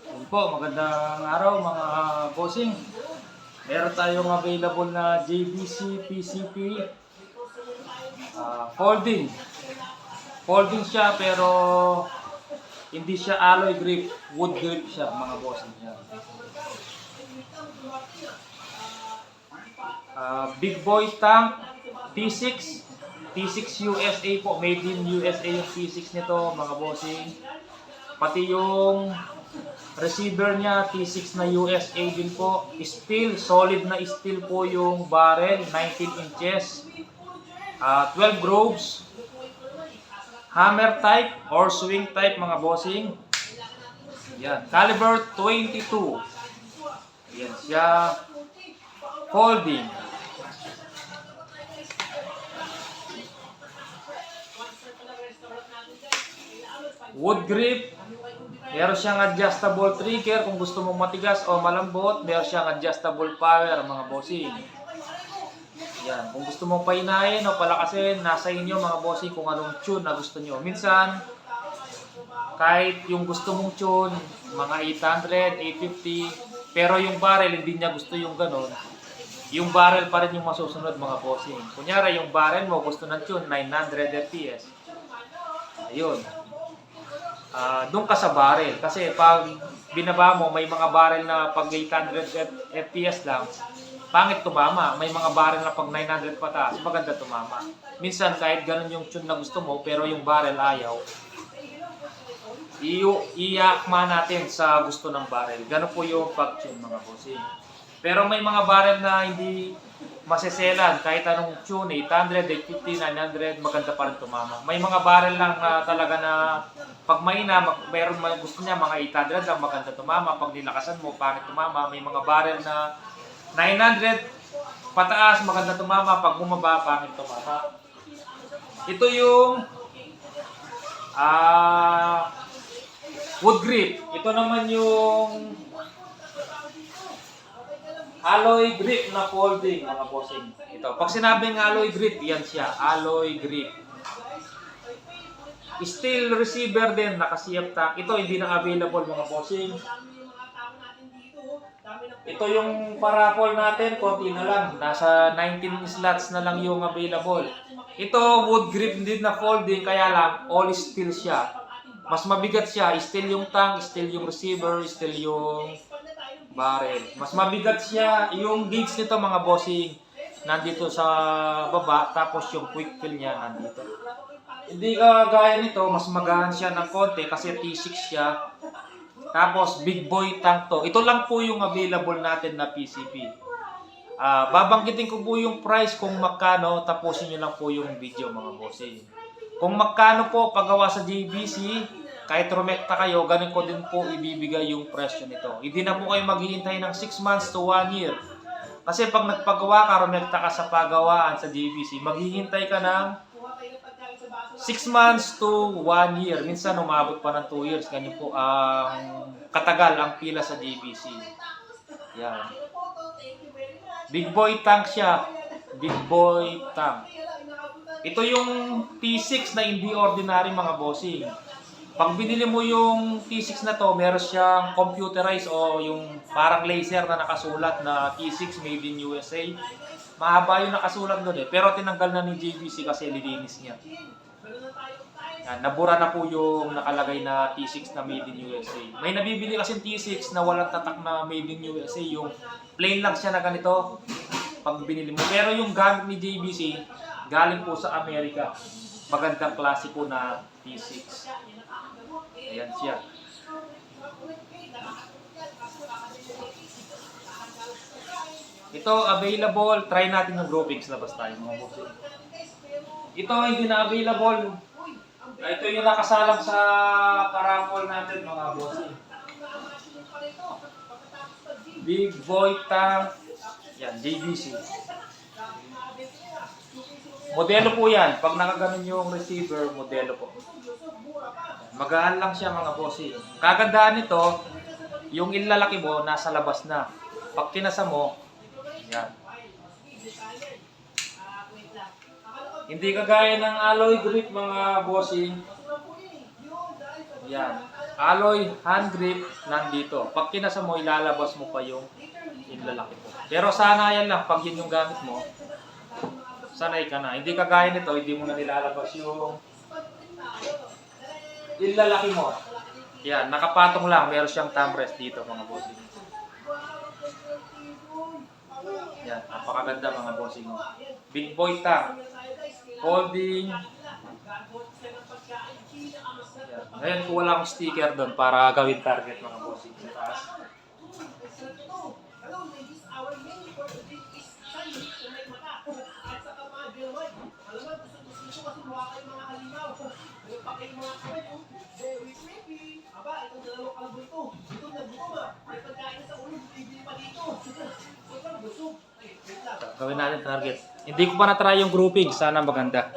Yun po, magandang araw mga bossing. Meron tayong available na JBC PCP folding. Folding siya pero hindi siya alloy grip, wood grip siya mga bossing. Yan. Big Boy Tank T6 T6 USA po, made in USA yung T6 nito mga bossing. Pati yung receiver niya T6 na USA din po. Steel, solid na steel po yung barrel, 19 inches. 12 grooves. Hammer type or swing type mga bossing. Yan, caliber 22. Yan siya. Folding. Wood grip. Meron siyang adjustable trigger kung gusto mong matigas o malambot. Meron siyang adjustable power mga bossing. Yan. Kung gusto mong painahin o palakasin, nasa inyo mga bossing kung anong tune na gusto nyo. Minsan, kahit yung gusto mong tune, mga 800, 850, pero yung barrel hindi niya gusto yung ganon, yung barrel pa rin yung masusunod mga bossing. Kunyari yung barrel mo gusto ng tune 900 fps. Ayun. Doon ka sa barrel. Kasi pag binaba mo, may mga barrel na pag 800 fps lang, pangit tumama. May mga barrel na pag 900 pataas, maganda tumama. Minsan kahit ganun yung tune na gusto mo, pero yung barrel ayaw, iakma natin sa gusto ng barrel. Ganun po yung pag-tune mga bossing. Pero may mga barrel na hindi maseselan kahit anong tune, 800, 850, 900, maganda pa rin tumama. May mga barrel lang na talaga na pag mahina, mayroon gusto niya mga 800 lang maganda tumama. Pag nilakasan mo, pangit tumama. May mga barrel na 900 pataas, maganda tumama. Pag bumaba, pangit tumama. Ito yung wood grip. Ito naman yung alloy grip na folding mga bossing. Ito. Pag sinabing alloy grip, yan siya. Alloy grip. Steel receiver din, naka-CF tank. Ito hindi na available mga bossing. Ito yung parapol natin, konti na lang. Nasa 19 slots na lang yung available. Ito wood grip din na folding, kaya lang all steel siya. Mas mabigat siya, steel yung tank, steel yung receiver, steel yung barrel. Mas mabigat siya, yung gauge nito mga bossing, nandito sa baba, tapos yung quick fill niya nandito. Hindi gaya nito, mas magaan siya ng konti kasi T6 siya. Tapos big boy tank to. Ito lang po yung available natin na PCP. Babanggitin ko po yung price kung magkano, tapusin nyo lang po yung video mga bossing. Kung magkano po paggawa sa JBC, kahit rumekta kayo, ganun ko din po ibibigay yung presyo nito. Hindi na po kayo maghihintay ng 6 months to 1 year. Kasi pag nagpagawa ka, rumekta ka sa pagawaan sa JBC, maghihintay ka ng 6 months to 1 year. Minsan umabot pa ng 2 years. Ganyan po ang katagal ang pila sa JBC. Yan. Big boy tank siya. Big boy tank. Ito yung T6 na hindi ordinary mga bossing. Pag binili mo yung T6 na to, meron siyang computerized o yung parang laser na nakasulat na T6 made in USA. Mahaba yung nakasulat doon eh. Pero tinanggal na ni JBC kasi lilinis niya. Yan, nabura na po yung nakalagay na T6 na made in USA. May nabibili kasi T6 na walang tatak na made in USA. Yung plain lang siya na ganito pag binili mo. Pero yung gamit ni JBC, galing po sa Amerika. Magandang klase po na T6. Ayan siya. Ito available. Try natin yung groupings. Labas tayo mga bossing. Ito hindi na available. Ito yung nakasalang sa parapol natin mga bossing. Big boy tank. Yan, JBC. Modelo po yan. Pag nakaganon yung receiver, modelo po. Magaan lang siya mga bossing. Kagandahan nito, yung ilalaki mo, nasa labas na. Pag kinasa mo, yan. Hindi kagaya ng alloy grip mga bossing. Yan. Alloy hand grip nandito. Pag kinasa mo, ilalabas mo pa yung lalaki mo. Pero sana yan lang, pag yun yung gamit mo, sanay ka na. Hindi kagaya nito, hindi mo na nilalabas yung lalaki mo. Yan, nakapatong lang. Meron siyang thumb rest dito mga bossing. Yan, napakaganda mga bossing. Big boy tank. Holding. Yan. Ngayon ko wala akong sticker doon para gawin target mga bossing. Sa taas. Gawin natin target. Hindi ko pa na-try yung grouping. Sana maganda.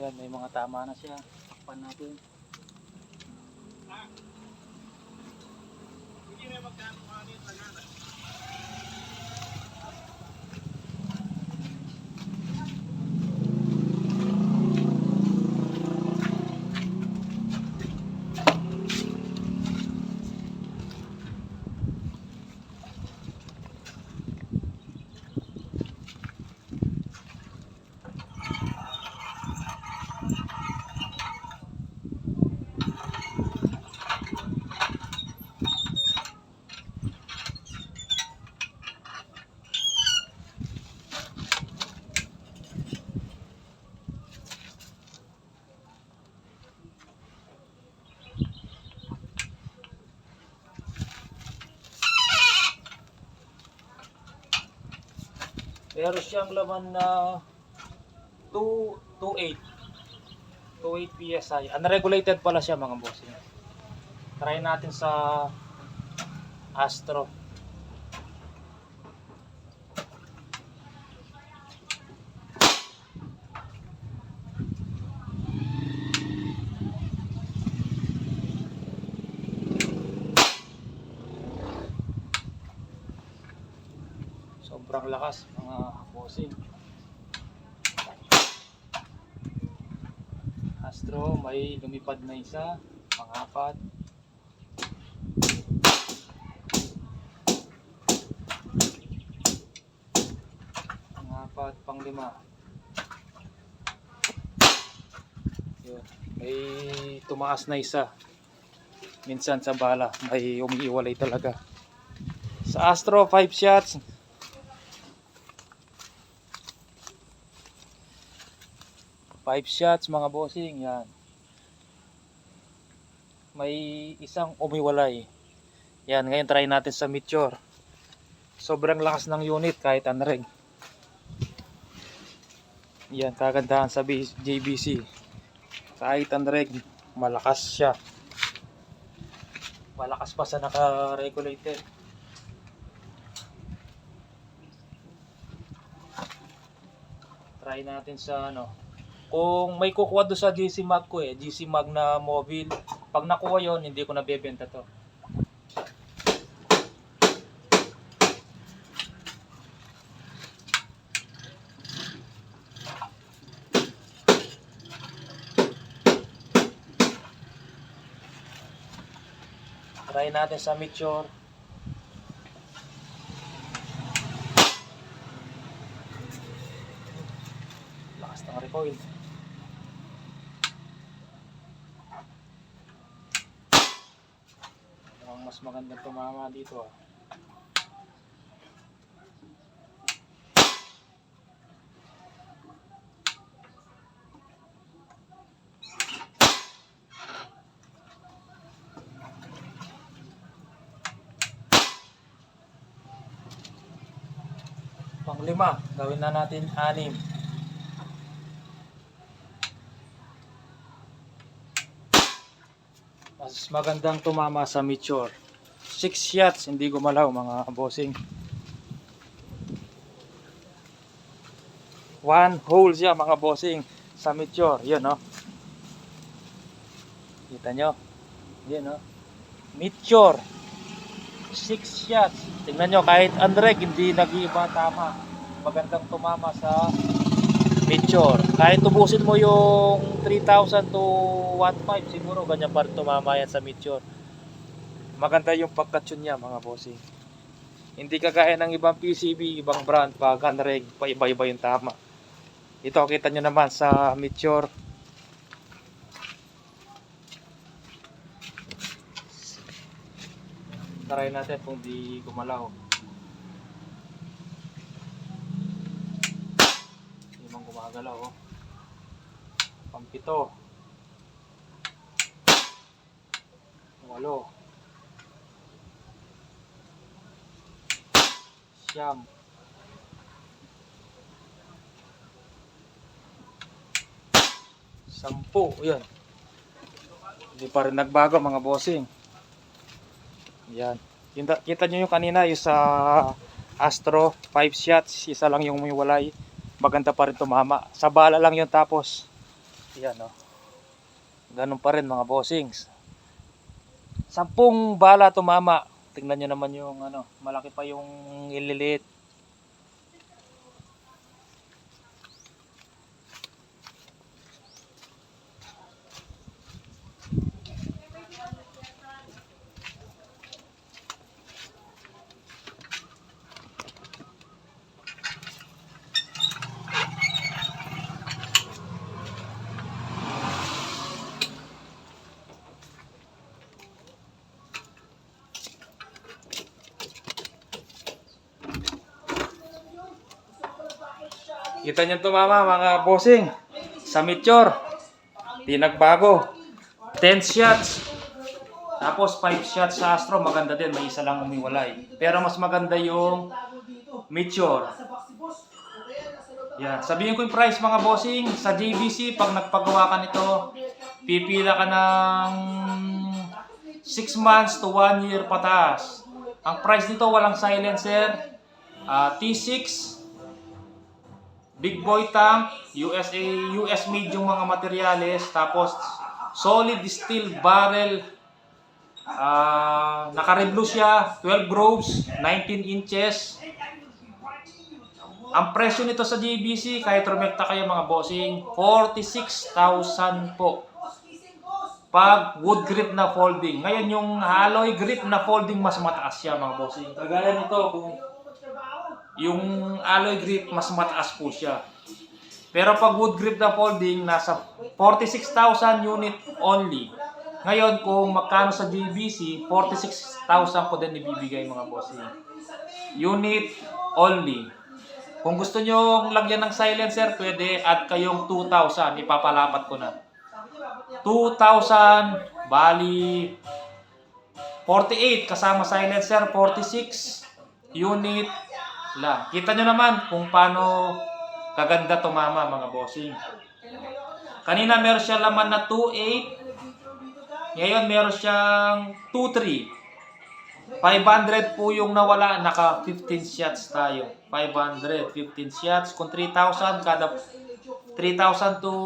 Yan, may mga tama na siya. Takpan natin. Meron siyang laman na 228 PSI. Unregulated pala siya mga boss. Try natin sa Astro. Sobrang lakas mga bossing. Astro, may lumipad na isa, pang-apat. Pang-apat, pang-lima. Yun. May tumaas na isa. Minsan sa bala, may umiiwalay talaga. Sa Astro, 5 shots. Five shots mga bossing, yan. May isang umiwalay. Yan, ngayon try natin sa Meteor. Sobrang lakas ng unit kahit unreg. Yan, kagandahan sa JBC. Kahit unreg, malakas siya. Malakas pa sa naka-regulated. Try natin sa ano. Kung may kukuha doon sa GC Mag ko GC Mag na mobile. Pag nakuha yon, hindi ko nabebenta to. Try natin sa Meteor. Lakas ng recoil. Mas magandang tumama dito Pang-5, gawin na natin 6. Mas magandang tumama sa Meteor. 6 shots, hindi gumalaw mga bossing. One hole siya mga bossing sa Meteor. Yun no. Kita nyo. Yun no. Meteor. 6 shots. Tingnan nyo, kahit Andrek hindi nag-iiba tama. Magandang tumama sa Meteor. Kahit tubusin mo yung 3,000 to 1,500 siguro ganyan pa rin tumama yan sa Meteor. Maganda yung pagka-tune niya mga bossing. Hindi kagaya ng ibang PCB, ibang brand, pag Andreg, pa-iba-iba yung tama. Ito kita nyo naman sa Meteor. Try natin kung di gumalaw. Hindi man gumagalaw oh. Pampito. 8. Siyam. 10. Yan. Hindi pa rin nagbago mga bossing. Yan. Kita nyo yung kanina, yung sa Astro, 5 shots, isa lang yung may walay. Maganda pa rin tumama. Sa bala lang yun tapos. Yan o. Ganun pa rin mga bossings. 10 bala tumama. Tingnan nyo naman yung ano, malaki pa yung ililiit. Kita nyo tumama mga bossing sa Meteor. Di nagbago. 10 shots. Tapos 5 shots sa Astro. Maganda din. May isa lang umiwalay. Pero mas maganda yung Meteor. Yan. Sabihin ko yung price mga bossing. Sa JVC pag nagpagawa ka nito, pipila ka ng 6 months to 1 year pataas. Ang price nito walang silencer. T6 Big Boy tank, US made yung mga materyales, tapos solid steel barrel, naka-reblo siya, 12 groves, 19 inches. Ang presyo nito sa JBC, kahit rumekta kayo mga bossing, 46,000 po. Pag wood grip na folding. Ngayon yung alloy grip na folding mas mataas siya mga bossing. Kagaya nito kung yung alloy grip mas mataas po siya. Pero pag wood grip na folding nasa 46,000 unit only. Ngayon kung magkano sa JBC, 46,000 ko din ibibigay mga bossing. Unit only. Kung gusto nyo lagyan ng silencer, pwede add kayong 2,000. Ipapalapat ko na. 2,000 bali 48 kasama silencer, 46 unit lang. Kita nyo naman kung paano kaganda tumama mga bossing. Kanina meron siya laman na 2.8. Ngayon meron siyang 2.3. 500 po yung nawala. Naka 15 shots tayo. 500, 15 shots. Kung 3,000 kada 3,000 to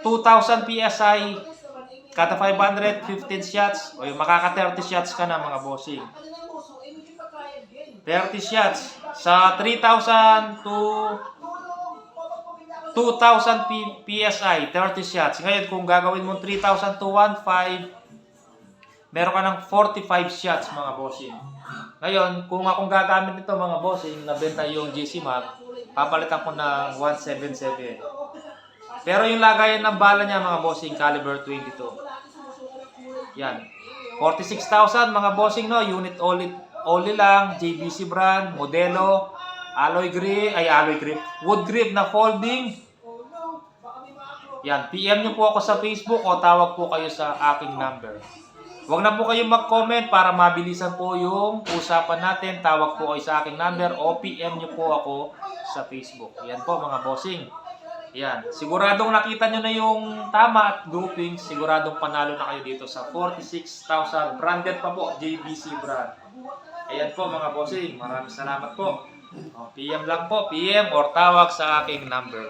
2,000 PSI kada 500, 15 shots. O yung makaka 30 shots ka na mga bossing. 30 shots. Sa 3,000 to 2,000 PSI, 30 shots. Ngayon, kung gagawin mo 3,000 to 1,500, meron ka ng 45 shots mga bossing. Ngayon, kung akong gagamit nito mga bossing, nabenta yung GC Mag, papalitan ko ng 177. Pero yung lagayan ng bala niya mga bossing, caliber 22. Yan. 46,000 mga bossing no, unit only lang, JBC brand, modelo, alloy grip, wood grip na folding. Yan, PM nyo po ako sa Facebook o tawag po kayo sa aking number. Huwag na po kayong mag-comment para mabilisan po yung usapan natin. Tawag po kayo sa aking number o PM nyo po ako sa Facebook. Yan po mga bossing. Ayan, siguradong nakita nyo na yung tama at grouping, siguradong panalo na kayo dito sa 46,000. Branded pa po, JBC brand. Ayan po mga bossing, maraming salamat po. O, PM lang po, PM or tawag sa aking number.